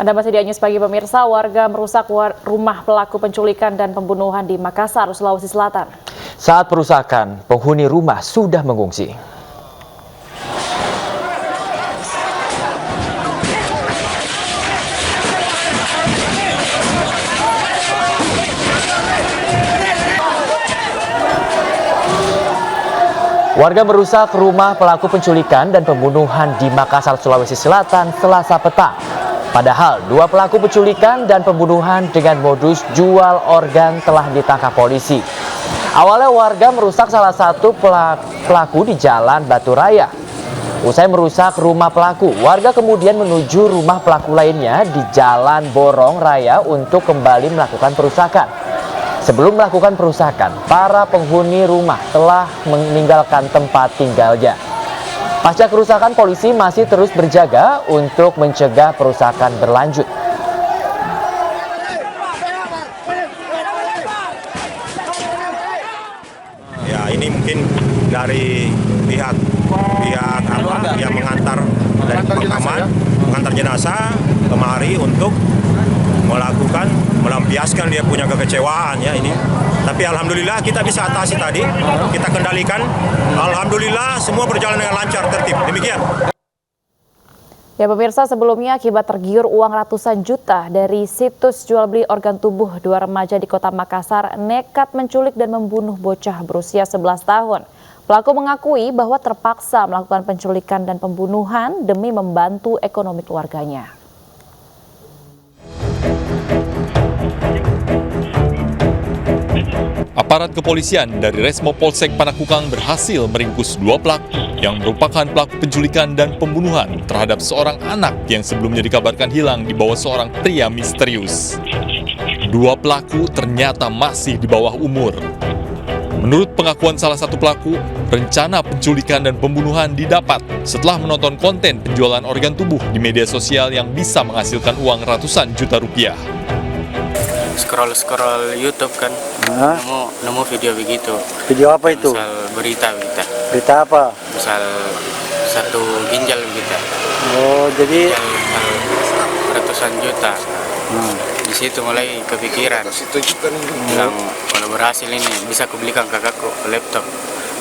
Anda masih di News Pagi pemirsa, warga merusak rumah pelaku penculikan dan pembunuhan di Makassar, Sulawesi Selatan. Saat perusakan, penghuni rumah sudah mengungsi. Warga merusak rumah pelaku penculikan dan pembunuhan di Makassar, Sulawesi Selatan, Selasa petang. Padahal dua pelaku penculikan dan pembunuhan dengan modus jual organ telah ditangkap polisi. Awalnya warga merusak salah satu pelaku di Jalan Batu Raya. Usai merusak rumah pelaku, warga kemudian menuju rumah pelaku lainnya di Jalan Borong Raya untuk kembali melakukan perusakan. Sebelum melakukan perusakan, para penghuni rumah telah meninggalkan tempat tinggalnya. Pasca kerusakan, polisi masih terus berjaga untuk mencegah perusakan berlanjut. Ya, ini mungkin dari pihak apa yang mengantar dari pemakaman, mengantar jenazah kemari untuk melampiaskan dia punya kekecewaan ya ini. Tapi alhamdulillah kita bisa atasi tadi, kita kendalikan. Alhamdulillah semua berjalan dengan lancar, tertib. Demikian. Ya pemirsa, sebelumnya akibat tergiur uang ratusan juta dari situs jual beli organ tubuh, dua remaja di Kota Makassar nekat menculik dan membunuh bocah berusia 11 tahun. Pelaku mengakui bahwa terpaksa melakukan penculikan dan pembunuhan demi membantu ekonomi keluarganya. Aparat kepolisian dari Resmo Polsek Panakukang berhasil meringkus dua pelaku yang merupakan pelaku penculikan dan pembunuhan terhadap seorang anak yang sebelumnya dikabarkan hilang di bawah seorang pria misterius. Dua pelaku ternyata masih di bawah umur. Menurut pengakuan salah satu pelaku, rencana penculikan dan pembunuhan didapat setelah menonton konten penjualan organ tubuh di media sosial yang bisa menghasilkan uang ratusan juta rupiah. Scroll YouTube kan, nemu video begitu. Video apa itu? Misal berita. Berita apa? Misal satu ginjal begitu. Oh, jadi ratusan juta. Di situ mulai kepikiran. Bilang kalau berhasil ini bisa kubelikan kakakku laptop.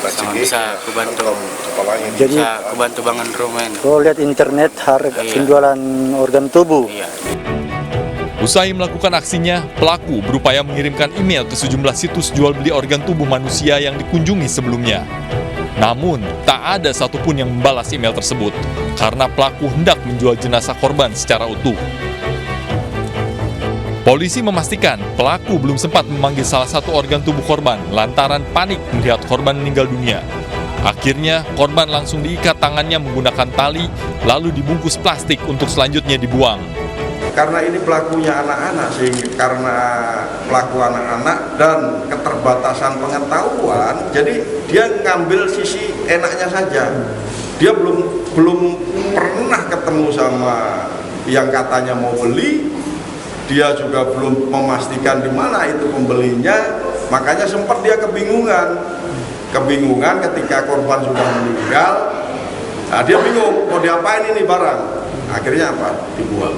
Sama bisa kubantu. Jadi bisa kubantu bangun rumah ini. kau lihat internet harga penjualan organ tubuh. Iya. Usai melakukan aksinya, pelaku berupaya mengirimkan email ke sejumlah situs jual beli organ tubuh manusia yang dikunjungi sebelumnya. Namun, tak ada satupun yang membalas email tersebut, karena pelaku hendak menjual jenazah korban secara utuh. Polisi memastikan pelaku belum sempat memanggil salah satu organ tubuh korban lantaran panik melihat korban meninggal dunia. Akhirnya, korban langsung diikat tangannya menggunakan tali, lalu dibungkus plastik untuk selanjutnya dibuang. Karena ini pelakunya anak-anak, sehingga karena pelaku anak-anak dan keterbatasan pengetahuan, jadi dia ngambil sisi enaknya saja. Dia belum pernah ketemu sama yang katanya mau beli, dia juga belum memastikan di mana itu pembelinya, makanya sempat dia kebingungan ketika korban sudah meninggal. Nah, dia bingung mau diapain ini barang, akhirnya apa? Dibuang.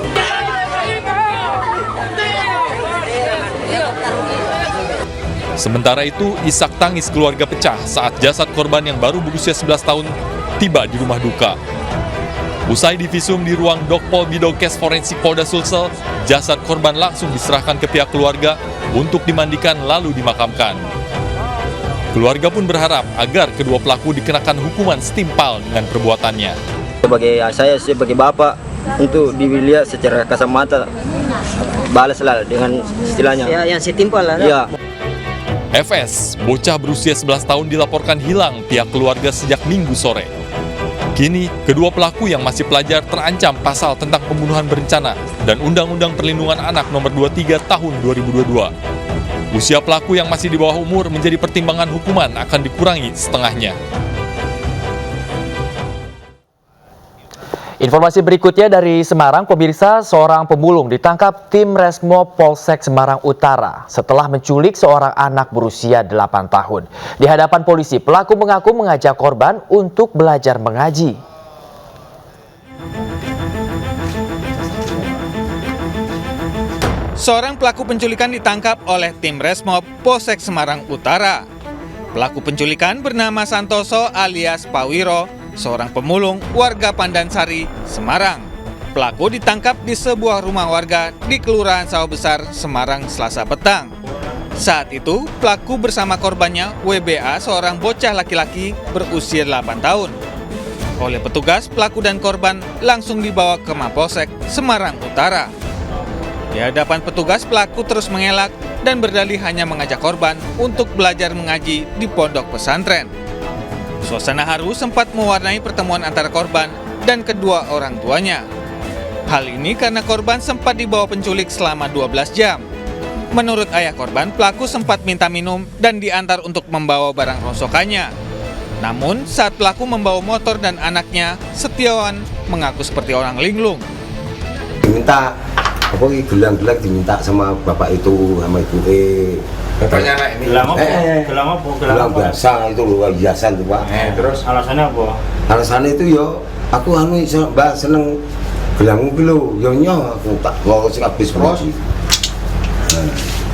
Sementara itu, isak tangis keluarga pecah saat jasad korban yang baru berusia 11 tahun tiba di rumah duka. Usai divisum di ruang Dokpol Bidokes Forensik Polda Sulsel, jasad korban langsung diserahkan ke pihak keluarga untuk dimandikan lalu dimakamkan. Keluarga pun berharap agar kedua pelaku dikenakan hukuman setimpal dengan perbuatannya. Sebagai saya sebagai bapak, untuk dilihat secara kasat mata, balaslah dengan istilahnya. Ya, yang setimpal lah. Ya. FS, bocah berusia 11 tahun dilaporkan hilang pihak keluarga sejak Minggu sore. Kini, kedua pelaku yang masih pelajar terancam pasal tentang pembunuhan berencana dan Undang-Undang Perlindungan Anak Nomor 23 Tahun 2022. Usia pelaku yang masih di bawah umur menjadi pertimbangan hukuman akan dikurangi setengahnya. Informasi berikutnya dari Semarang, pemirsa, seorang pemulung ditangkap tim Resmo Polsek Semarang Utara setelah menculik seorang anak berusia 8 tahun. Di hadapan polisi, pelaku mengaku mengajak korban untuk belajar mengaji. Seorang pelaku penculikan ditangkap oleh tim Resmob Polsek Semarang Utara. Pelaku penculikan bernama Santoso alias Pawiro, seorang pemulung warga Pandansari, Semarang. Pelaku ditangkap di sebuah rumah warga di Kelurahan Sawah Besar, Semarang, Selasa petang. Saat itu, pelaku bersama korbannya WBA, seorang bocah laki-laki berusia 8 tahun. Oleh petugas, pelaku dan korban langsung dibawa ke Mapolsek Semarang Utara. Di hadapan petugas, pelaku terus mengelak dan berdalih hanya mengajak korban untuk belajar mengaji di pondok pesantren. Suasana haru sempat mewarnai pertemuan antara korban dan kedua orang tuanya. Hal ini karena korban sempat dibawa penculik selama 12 jam. Menurut ayah korban, pelaku sempat minta minum dan diantar untuk membawa barang rongsokannya. Namun, saat pelaku membawa motor dan anaknya, Setiawan mengaku seperti orang linglung. Diminta apa gelang-gelang diminta sama bapak itu sama ibu katanya anak ini gelang biasa itu luar biasa tuh Pak. Terus alasannya apa? Alasannya itu yo aku mbak seneng gelangmu kilo yo nyo aku tak mau sih habis promosi.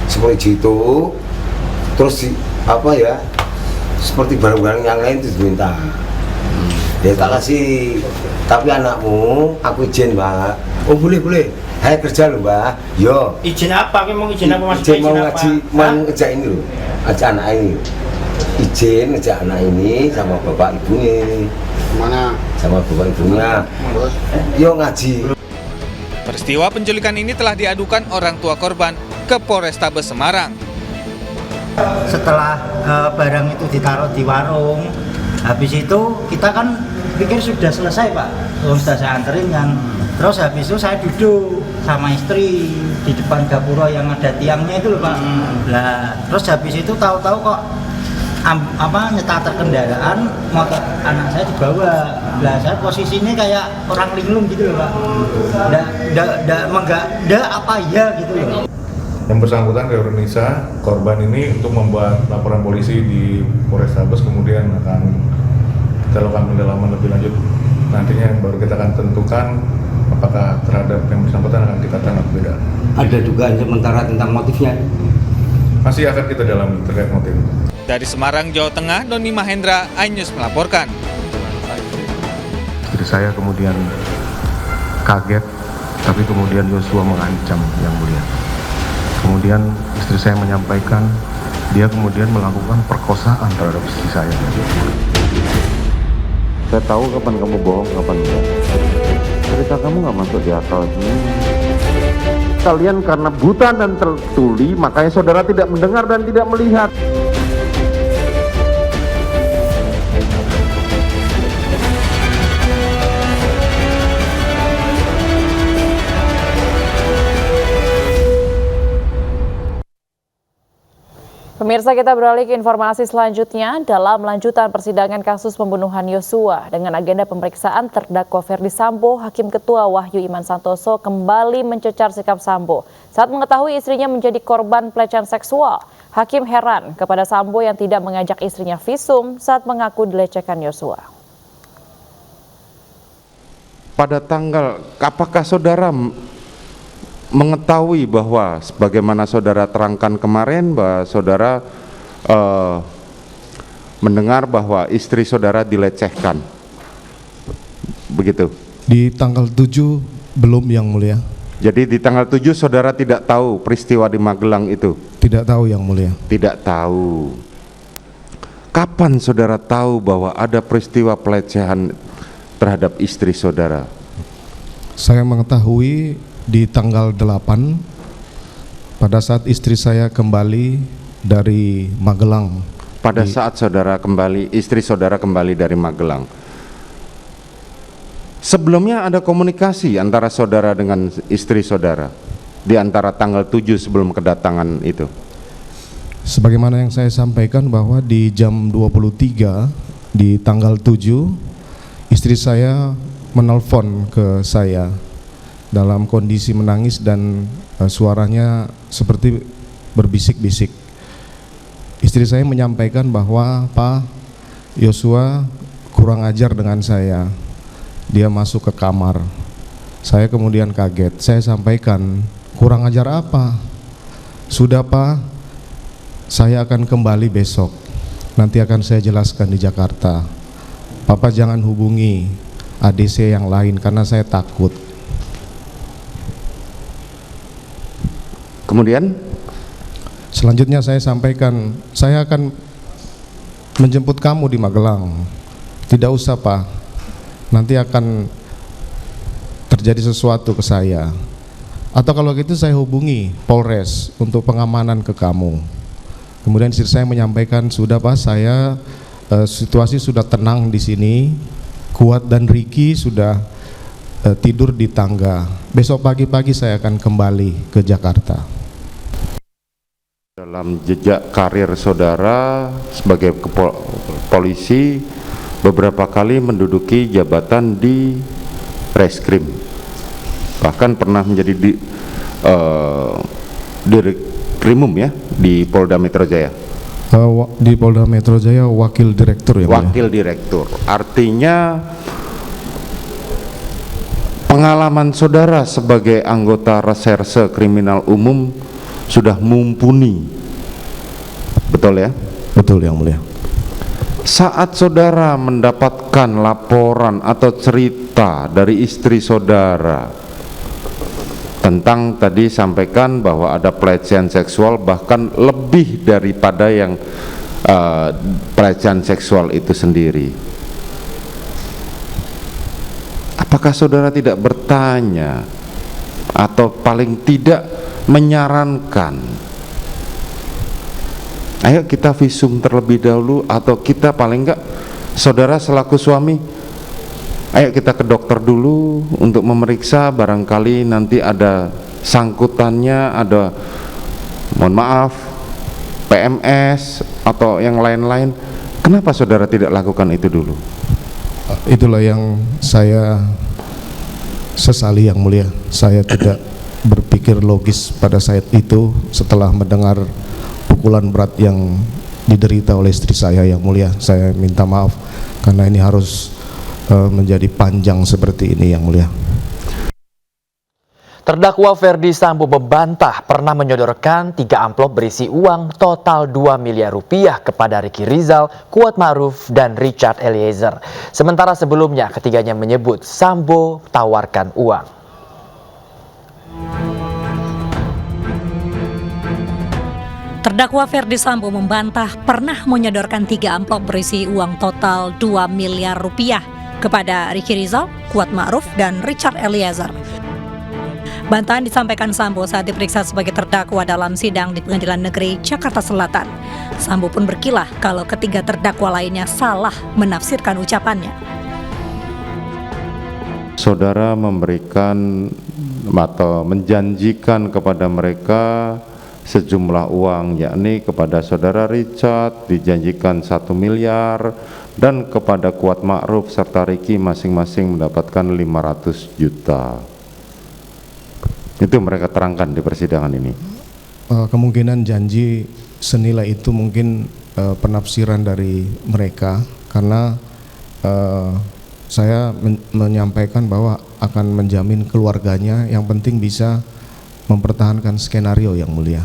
Seperti itu terus apa ya seperti barang-barang yang lain itu diminta. Ya tak kasih tapi anakmu aku izin Mbak. Oh boleh. Hai kerja loh Mbak. Yo. Izin apa? Kamu mau izin apa Mas? Izin mau ngaji, mau ngejak ini loh. Ngejak anak ini. Izin ngejak anak ini sama bapak ibunya. Mana? Sama bapak ibunya. Yo ngaji. Peristiwa penculikan ini telah diadukan orang tua korban ke Polrestabes Semarang. Setelah barang itu ditaruh di warung, habis itu kita kan pikir sudah selesai Pak. Sudah saya anterin kan. Terus habis itu saya duduk sama istri di depan gapura yang ada tiangnya itu loh Pak. Lah, terus habis itu tahu-tahu kok nyetater kendaraan motor anak saya dibawa. Lah saya posisinya kayak orang linglung gitu loh Pak. Enggak apa ya gitu loh. Yang bersangkutan Reunisa korban ini untuk membuat laporan polisi di Polrestabes, kemudian akan kita lakukan pendalaman lebih lanjut. Nantinya baru kita akan tentukan apakah terhadap yang bersangkutan akan kita tangkap beda. Ada dugaan sementara tentang motifnya? Masih akan kita dalami terkait motif. Dari Semarang, Jawa Tengah, Doni Mahendra, iNews melaporkan. Jadi saya kemudian kaget, tapi kemudian Yosua mengancam Yang Mulia. Kemudian istri saya menyampaikan dia kemudian melakukan perkosaan terhadap istri saya. Saya tahu kapan kamu bohong, kapan enggak. Cerita kamu nggak masuk di akal. Kalian karena buta dan tertuli, makanya saudara tidak mendengar dan tidak melihat. Pemirsa, kita beralih ke informasi selanjutnya. Dalam lanjutan persidangan kasus pembunuhan Yosua dengan agenda pemeriksaan terdakwa Ferdi Sambo, Hakim Ketua Wahyu Iman Santoso kembali mencecar sikap Sambo saat mengetahui istrinya menjadi korban pelecehan seksual. Hakim heran kepada Sambo yang tidak mengajak istrinya visum saat mengaku dilecehkan Yosua. Pada tanggal, apakah saudara mengetahui bahwa sebagaimana saudara terangkan kemarin bahwa saudara mendengar bahwa istri saudara dilecehkan, begitu? Di tanggal 7 belum, Yang Mulia. Jadi di tanggal 7 saudara tidak tahu peristiwa di Magelang itu? Tidak tahu, Yang Mulia. Tidak tahu. Kapan saudara tahu bahwa ada peristiwa pelecehan terhadap istri saudara? Saya mengetahui di tanggal 8 pada saat istri saya kembali dari Magelang. Pada saat saudara kembali, istri saudara kembali dari Magelang. Sebelumnya ada komunikasi antara saudara dengan istri saudara di antara tanggal 7 sebelum kedatangan itu. Sebagaimana yang saya sampaikan bahwa di jam 23 di tanggal 7 istri saya menelpon ke saya dalam kondisi menangis dan suaranya seperti berbisik-bisik. Istri saya menyampaikan bahwa Pak Yosua kurang ajar dengan saya. Dia masuk ke kamar. Saya kemudian kaget. Saya sampaikan kurang ajar apa? Sudah Pak, saya akan kembali besok. Nanti akan saya jelaskan di Jakarta. Papa jangan hubungi ADC yang lain karena saya takut. Kemudian selanjutnya saya sampaikan, saya akan menjemput kamu di Magelang. Tidak usah Pak, nanti akan terjadi sesuatu ke saya. Atau kalau gitu saya hubungi Polres untuk pengamanan ke kamu. Kemudian istri saya menyampaikan, sudah Pak, saya situasi sudah tenang di sini. Kuat dan Ricky sudah tidur di tangga. Besok pagi-pagi saya akan kembali ke Jakarta. dalam jejak karir saudara sebagai polisi, beberapa kali menduduki jabatan di Reskrim, bahkan pernah menjadi Direkrimum ya di Polda Metro Jaya. Di Polda Metro Jaya wakil direktur ya. Wakil direktur, artinya pengalaman saudara sebagai anggota reserse kriminal umum sudah mumpuni, betul ya? Betul yang mulia. Saat saudara mendapatkan laporan atau cerita dari istri saudara tentang tadi sampaikan bahwa ada pelecehan seksual, bahkan lebih daripada yang pelecehan seksual itu sendiri, apakah saudara tidak bertanya atau paling tidak menyarankan, ayo kita visum terlebih dahulu, atau kita paling enggak saudara selaku suami, ayo kita ke dokter dulu untuk memeriksa, barangkali nanti ada sangkutannya, ada mohon maaf PMS atau yang lain-lain. Kenapa saudara tidak lakukan itu dulu? Itulah yang saya sesali yang mulia. Saya tidak berpikir logis pada saat itu setelah mendengar pukulan berat yang diderita oleh istri saya yang mulia. Saya minta maaf karena ini harus menjadi panjang seperti ini yang mulia. Terdakwa Ferdi Sambo membantah pernah menyodorkan 3 amplop berisi uang total 2 miliar rupiah kepada Ricky Rizal, Kuat Ma'ruf, dan Richard Eliezer. Sementara sebelumnya ketiganya menyebut Sambo tawarkan uang. Terdakwa Ferdi Sambo membantah pernah menyodorkan 3 amplop berisi uang total 2 miliar rupiah kepada Ricky Rizal, Kuat Ma'ruf, dan Richard Eliezer. Bantahan disampaikan Sambo saat diperiksa sebagai terdakwa dalam sidang di Pengadilan Negeri Jakarta Selatan. Sambo pun berkilah kalau ketiga terdakwa lainnya salah menafsirkan ucapannya. Saudara memberikan atau menjanjikan kepada mereka sejumlah uang, yakni kepada saudara Richard dijanjikan 1 miliar dan kepada Kuat Ma'ruf serta Ricky masing-masing mendapatkan 500 juta. Itu mereka terangkan di persidangan ini. Kemungkinan janji senilai itu mungkin penafsiran dari mereka, karena saya menyampaikan bahwa akan menjamin keluarganya, yang penting bisa mempertahankan skenario yang mulia,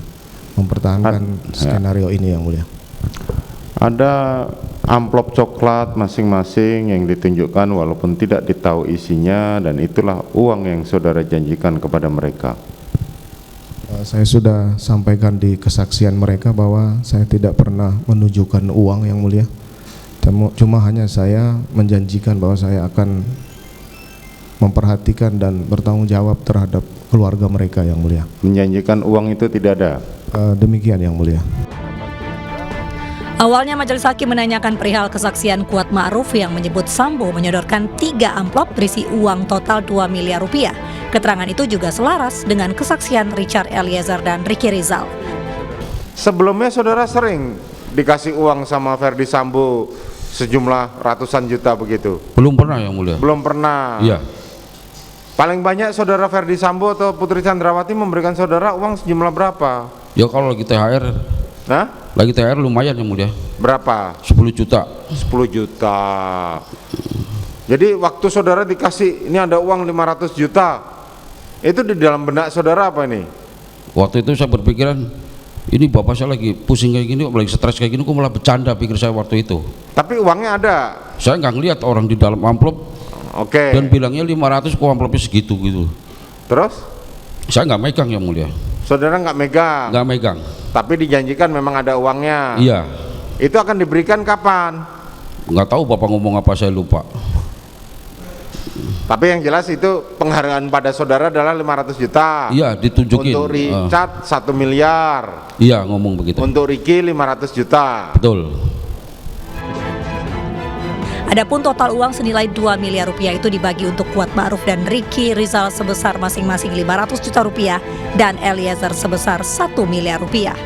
mempertahankan skenario ini yang mulia. Ada amplop coklat masing-masing yang ditunjukkan walaupun tidak ditahu isinya, dan itulah uang yang saudara janjikan kepada mereka. Saya sudah sampaikan di kesaksian mereka bahwa saya tidak pernah menunjukkan uang yang mulia, cuma hanya saya menjanjikan bahwa saya akan memperhatikan dan bertanggung jawab terhadap keluarga mereka yang mulia. Menjanjikan uang itu tidak ada? Demikian yang mulia. Awalnya majelis hakim menanyakan perihal kesaksian Kuat Ma'ruf yang menyebut Sambo menyodorkan 3 amplop berisi uang total 2 miliar rupiah. Keterangan itu juga selaras dengan kesaksian Richard Eliezer dan Ricky Rizal. Sebelumnya saudara sering dikasih uang sama Ferdi Sambo sejumlah ratusan juta begitu? Belum pernah yang mulia. Belum pernah? Iya. Paling banyak saudara Ferdi Sambo atau Putri Chandrawati memberikan saudara uang sejumlah berapa? Ya kalau lagi THR. Hah? Lagi THR lumayan yang mulia. Berapa? 10 juta. 10 juta. Jadi waktu saudara dikasih ini ada uang 500 juta, itu di dalam benak saudara apa ini? Waktu itu saya berpikiran, ini bapak saya lagi pusing kayak gini, lagi stres kayak gini, kok malah bercanda pikir saya waktu itu. Tapi uangnya ada? Saya nggak ngeliat orang di dalam amplop. Oke. Dan bilangnya 500, kok amplopnya segitu gitu. Terus? Saya nggak megang, Yang Mulia. Saudara nggak megang? Nggak megang. Tapi dijanjikan memang ada uangnya? Iya. Itu akan diberikan kapan? Nggak tahu bapak ngomong apa, saya lupa. Tapi yang jelas itu penghargaan pada saudara adalah 500 juta. Iya, ditunjukin. Untuk Richard 1 miliar. Iya, ngomong begitu. Untuk Ricky 500 juta. Betul. Adapun total uang senilai 2 miliar rupiah itu dibagi untuk Kuat Ma'ruf dan Ricky Rizal sebesar masing-masing 500 juta rupiah dan Eliezer sebesar 1 miliar rupiah.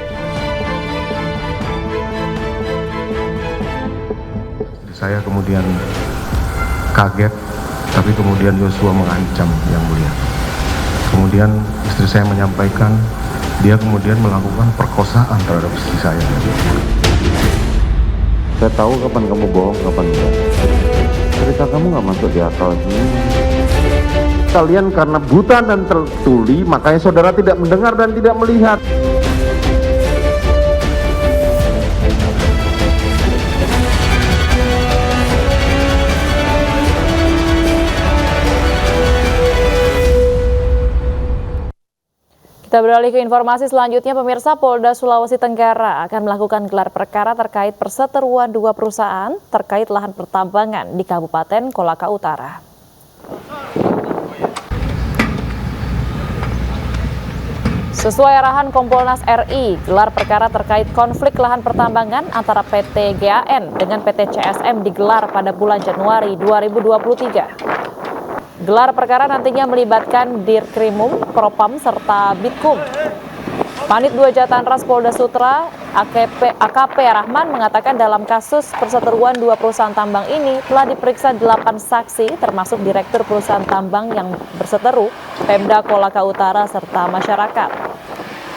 Saya kemudian kaget, tapi kemudian Yosua mengancam Yang Mulia. Kemudian istri saya menyampaikan dia kemudian melakukan perkosaan terhadap istri saya. Saya tahu kapan kamu bohong, kapan enggak. Cerita kamu nggak masuk di akal. Kalian karena buta dan tertuli, makanya saudara tidak mendengar dan tidak melihat. Kita beralih ke informasi selanjutnya, pemirsa. Polda Sulawesi Tenggara akan melakukan gelar perkara terkait perseteruan 2 perusahaan terkait lahan pertambangan di Kabupaten Kolaka Utara. Sesuai arahan Kompolnas RI, gelar perkara terkait konflik lahan pertambangan antara PT GAN dengan PT CSM digelar pada bulan Januari 2023. Gelar perkara nantinya melibatkan Dirkrimum, Propam, serta Bitkum. Panit 2 Jatanras Polda Sutra, AKP Rahman mengatakan dalam kasus perseteruan 2 perusahaan tambang ini telah diperiksa 8 saksi termasuk direktur perusahaan tambang yang berseteru, Pemda Kolaka Utara, serta masyarakat.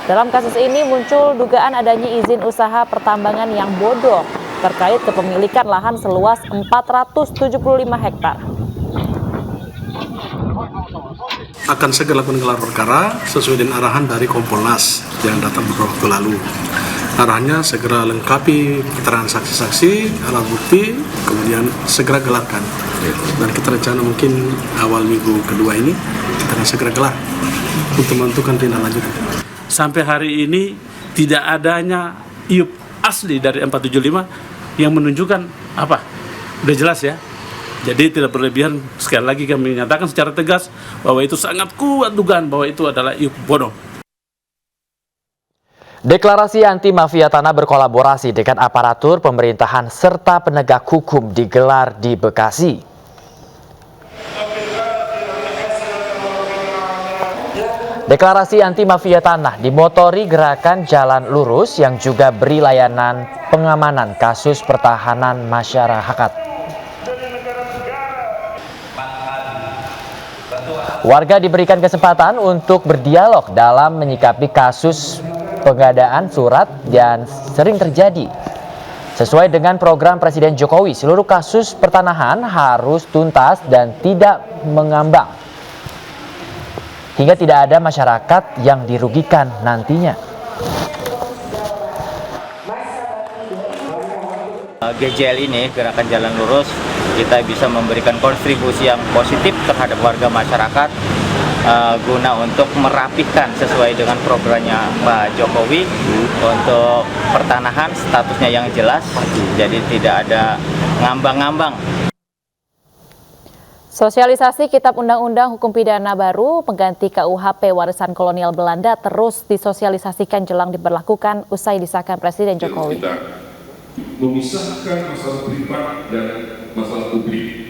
Dalam kasus ini muncul dugaan adanya izin usaha pertambangan yang bodong terkait kepemilikan lahan seluas 475 hektar. Akan segera lakukan gelar perkara sesuai dengan arahan dari Kompolnas yang datang beberapa waktu lalu. Arahannya segera lengkapi keterangan saksi-saksi, alat bukti, kemudian segera gelarkan. Dan kita rencana mungkin awal minggu kedua ini kita akan segera gelar untuk menentukan tindak lanjut. Sampai hari ini tidak adanya IUP asli dari 475 yang menunjukkan apa? Udah jelas ya. Jadi tidak berlebihan, sekali lagi kami menyatakan secara tegas bahwa itu sangat kuat dugaan bahwa itu adalah IUP bodong. Deklarasi anti mafia tanah berkolaborasi dengan aparatur pemerintahan serta penegak hukum digelar di Bekasi. Deklarasi anti mafia tanah dimotori gerakan Jalan Lurus yang juga beri layanan pengamanan kasus pertahanan masyarakat. Warga diberikan kesempatan untuk berdialog dalam menyikapi kasus pengadaan surat yang sering terjadi. Sesuai dengan program Presiden Jokowi, seluruh kasus pertanahan harus tuntas dan tidak mengambang, hingga tidak ada masyarakat yang dirugikan nantinya. GJL ini, Gerakan Jalan Lurus, kita bisa memberikan kontribusi yang positif terhadap warga masyarakat guna untuk merapihkan sesuai dengan programnya Pak Jokowi untuk pertanahan statusnya yang jelas, jadi tidak ada ngambang-ngambang. Sosialisasi Kitab Undang-Undang Hukum Pidana baru pengganti KUHP warisan kolonial Belanda terus disosialisasikan jelang diberlakukan usai disahkan Presiden Jokowi. Memisahkan masalah privat dan masalah publik.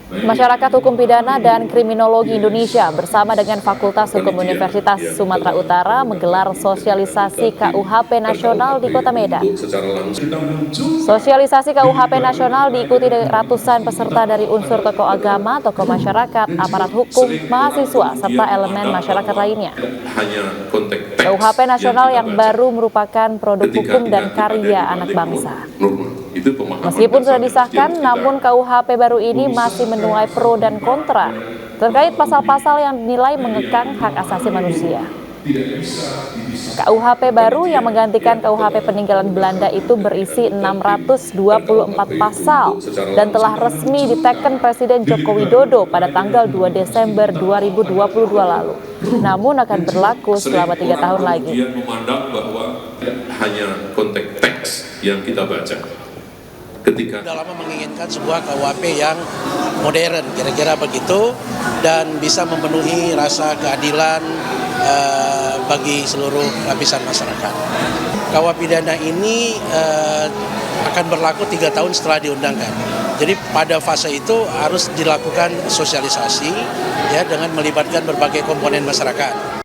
Masyarakat Hukum Pidana dan Kriminologi Indonesia bersama dengan Fakultas Hukum Universitas Sumatera Utara menggelar sosialisasi KUHP Nasional di Kota Medan. Sosialisasi KUHP Nasional diikuti ratusan peserta dari unsur tokoh agama, tokoh masyarakat, aparat hukum, mahasiswa, serta elemen masyarakat lainnya. KUHP Nasional yang baru merupakan produk hukum dan karya anak bangsa. Meskipun sudah disahkan, namun KUHP baru ini masih menuai pro dan kontra terkait pasal-pasal yang dinilai mengekang hak asasi manusia. tidak bisa dipisahkan. KUHP baru yang menggantikan KUHP peninggalan Belanda itu berisi 624 pasal dan telah resmi diteken Presiden Joko Widodo pada tanggal 2 Desember 2022 lalu. Namun akan berlaku selama 3 tahun lagi. Kemudian memandang bahwa hanya konteks teks yang kita baca. Ketika sudah lama menginginkan sebuah KUHP yang modern, kira-kira begitu, dan bisa memenuhi rasa keadilan bagi seluruh lapisan masyarakat. KUHP pidana ini akan berlaku 3 tahun setelah diundangkan. Jadi pada fase itu harus dilakukan sosialisasi ya dengan melibatkan berbagai komponen masyarakat.